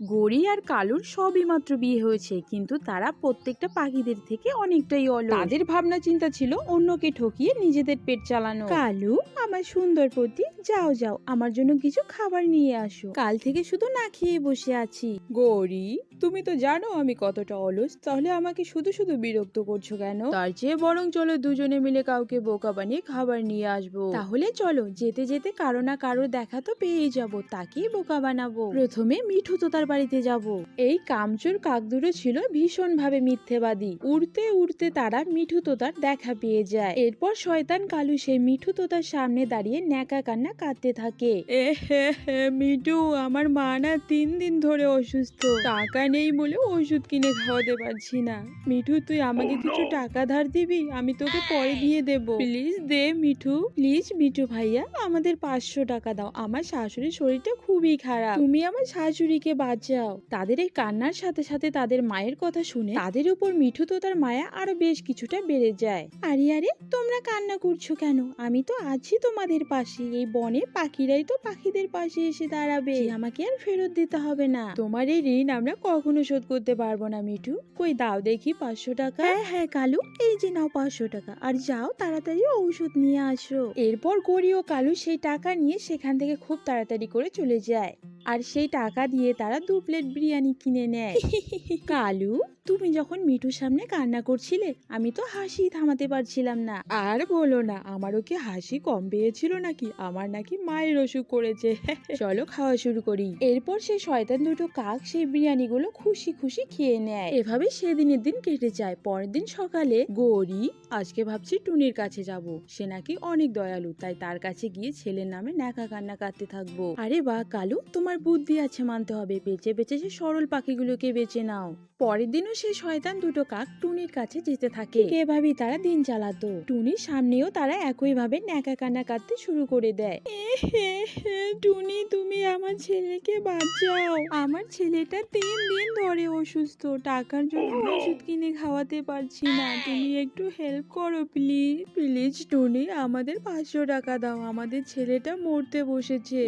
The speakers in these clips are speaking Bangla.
গড়ি আর কালুর সবই মাত্র বিয়ে হয়েছে, কিন্তু তারা প্রত্যেকটা পাখিদের থেকে অনেকটাই অলস। তাদের ভাবনা চিন্তা ছিল অন্যকে ঠকিয়ে নিজেদের পেট চালানো। কালু, আমার সুন্দর পতি, যাও যাও, আমার জন্য কিছু খাবার নিয়ে আসো। কাল থেকে শুধু না খেয়ে বসে আছি। গড়ি, তুমি তো জানো আমি কতটা অলস, তাহলে আমাকে শুধু শুধু বিরক্ত করছো কেন? তার চেয়ে বরং চলো দুজনে মিলে কাউকে বোকা বানিয়ে খাবার নিয়ে আসবো। তাহলে চলো, যেতে যেতে কারো না কারো দেখা তো পেয়ে যাবো, তাকেই বোকা বানাবো। প্রথমে মিঠু তো তার বাড়িতে যাব। এই কামচোর কাকদুটো ছিল ভীষণ ভাবে মিথ্যেবাদী। উড়তে উড়তে তারা মিঠু তোতার দেখা পেয়ে যায়। এরপর শয়তান কালু সেই মিঠু তোতার সামনে দাঁড়িয়ে ন্যাকা কান্না কাঁদতে থাকে। মিঠু, আমার মা না 3 দিন ধরে অসুস্থ, টাকা নেই বলে ওষুধ কিনে খাওয়াতে পারছি না। মিঠু, তুই আমাকে কিছু টাকা ধার দিবি? আমি তোকে পরে দিয়ে দেব। প্লিজ দে মিঠু, প্লিজ মিঠু ভাইয়া, আমাদের 500 টাকা দাও। আমার শাশুড়ির শরীরটা খুবই খারাপ, তুমি আমার শাশুড়িকে বাঁচাও। তাদের এই কান্নার সাথে সাথে তাদের মায়ের কথা শুনে তাদের উপর মিঠু তো তার মায়া আরো বেশ কিছুটা বেড়ে যায়। আরে আরে, তোমরা কান্না করছো কেন? আমি তো আছি তোমাদের পাশে। এই বনে পাখিরাই তো পাখিদের পাশে এসে দাঁড়াবে, আমাকে আর ফেরত দিতে হবে না। তোমার এই ঋণ আমরা কখনো শোধ করতে পারবো না মিঠু। কই দাও দেখি 500 টাকা। হ্যাঁ হ্যাঁ কালু, এই যে নাও 500 টাকা, আর যাও তাড়াতাড়ি ঔষধ নিয়ে আসো। এরপর গড়ি ও কালু সেই টাকা নিয়ে সেখান থেকে খুব তাড়াতাড়ি করে চলে যায়, আর সেই টাকা দিয়ে তারা 2 প্লেট বিরিয়ানি কিনে নেয়। কালু, তুমি যখন মিঠুর সামনে কান্না করছিলে, আমি তো হাসি থামাতে পারছিলাম না। আর বলো না, আমারও কি হাসি কম পেয়েছিল নাকি? আমার নাকি মায়ের অসুখ করেছে। চলো খাওয়া শুরু করি। এরপর সেই শয়তান দুটো কাক সেই বিরিয়ানিগুলো খুশি খুশি খেয়ে নেয়। এভাবে সেদিনের দিন কেটে যায়। পরের দিন সকালে গৌরী, আজকে ভাবছি টুনির কাছে যাব, সে নাকি অনেক দয়ালু, তাই তার কাছে গিয়ে ছেলের নামে ন্যাকা কান্না কাঁদতে থাকবো। আরে বাহ কালু, তোমার বুদ্ধি আছে মানতে হবে, বেঁচে বেঁচে সে সরল পাখিগুলোকে বেঁচে নাও। পরের দিনও সেই শয়তান দুটো কাক টুনির কাছে যেতে থাকে। এভাবেই তারা দিন চালাতো। টুনির সামনেও তারা একইভাবে ন্যাকা কান্না কাঁদতে শুরু করে দেয়। টুনি, তুমি আমার ছেলেকে বাঁচাও, আমার ছেলেটা 3 দিন ধরে অসুস্থ, টাকার জন্য ওষুধ কিনে খাওয়াতে পারছি না, তুমি একটু হেল্প করো প্লিজ। প্লিজ টুনি, আমাদের 500 টাকা দাও, আমাদের ছেলেটা মরতে বসেছে।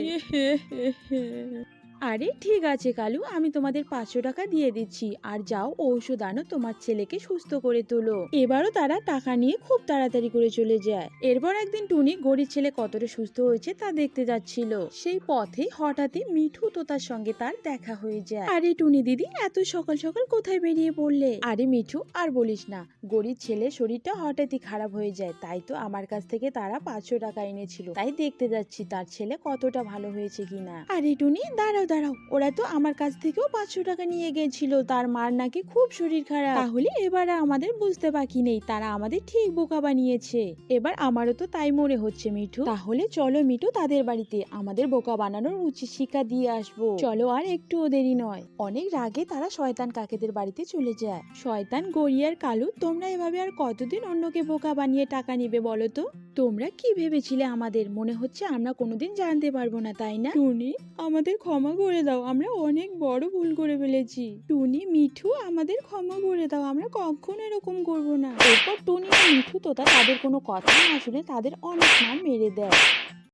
আরে ঠিক আছে কালু, আমি তোমাদের 500 টাকা দিয়ে দিচ্ছি, আর যাও ঔষধ আনো, তোমার ছেলেকে সুস্থ করে তোলো। এবারও তারা টাকা নিয়ে খুব তাড়াতাড়ি করে চলে যায়। এরপর একদিন টুনি গরিব ছেলে কতটা সুস্থ হয়েছে তা দেখতে যাচ্ছিল। সেই পথে হঠাৎই মিঠু তোতার সঙ্গে তার দেখা হয়ে যায়। আরে টুনি দিদি, এত সকাল সকাল কোথায় বেরিয়ে পড়লে? আরে মিঠু, আর বলিস না, গরিব ছেলের শরীরটা হঠাৎই খারাপ হয়ে যায়, তাই তো আমার কাছ থেকে তারা 500 টাকা এনেছিল, তাই দেখতে যাচ্ছি তার ছেলে কতটা ভালো হয়েছে কিনা। আরে টুনি, দাঁড়াও দাঁড়াও, ওরা তো আমার কাছ থেকেও 500 টাকা নিয়ে গেছিল, তার মার নাকি খুব শরীর খারাপ, তাহলে এবার আমাদের বুঝতে বাকি নেই, তারা আমাদের ঠিক বোকা বানিয়েছে। এবার আমারও তো তাই মনে হচ্ছে মিঠু। তাহলে চলো মিঠু, তাদের বাড়িতে আমাদের বোকা বানানোর উচিত শিক্ষা দিয়ে আসবো। চলো, আর একটুও দেরি নয়। অনেক রাগে তারা শয়তান কাকেদের বাড়িতে চলে যায়। শয়তান গড়ি আর কালু, তোমরা এভাবে আর কতদিন অন্যকে বোকা বানিয়ে টাকা নিবে বলো তো? তোমরা কি ভেবেছিলে আমাদের? মনে হচ্ছে আমরা কোনোদিন জানতে পারবো না, তাই না? টুনি, আমাদের ক্ষমা করে দাও, আমরা অনেক বড় ভুল করে ফেলেছি। টুনি, মিঠু, আমাদের ক্ষমা করে দাও, আমরা কখনো এরকম করবো না। এরপর টুনি আর মিঠু তোতা তাদের কোনো কথা না শুনে তাদের অনেক মার মেরে দেয়।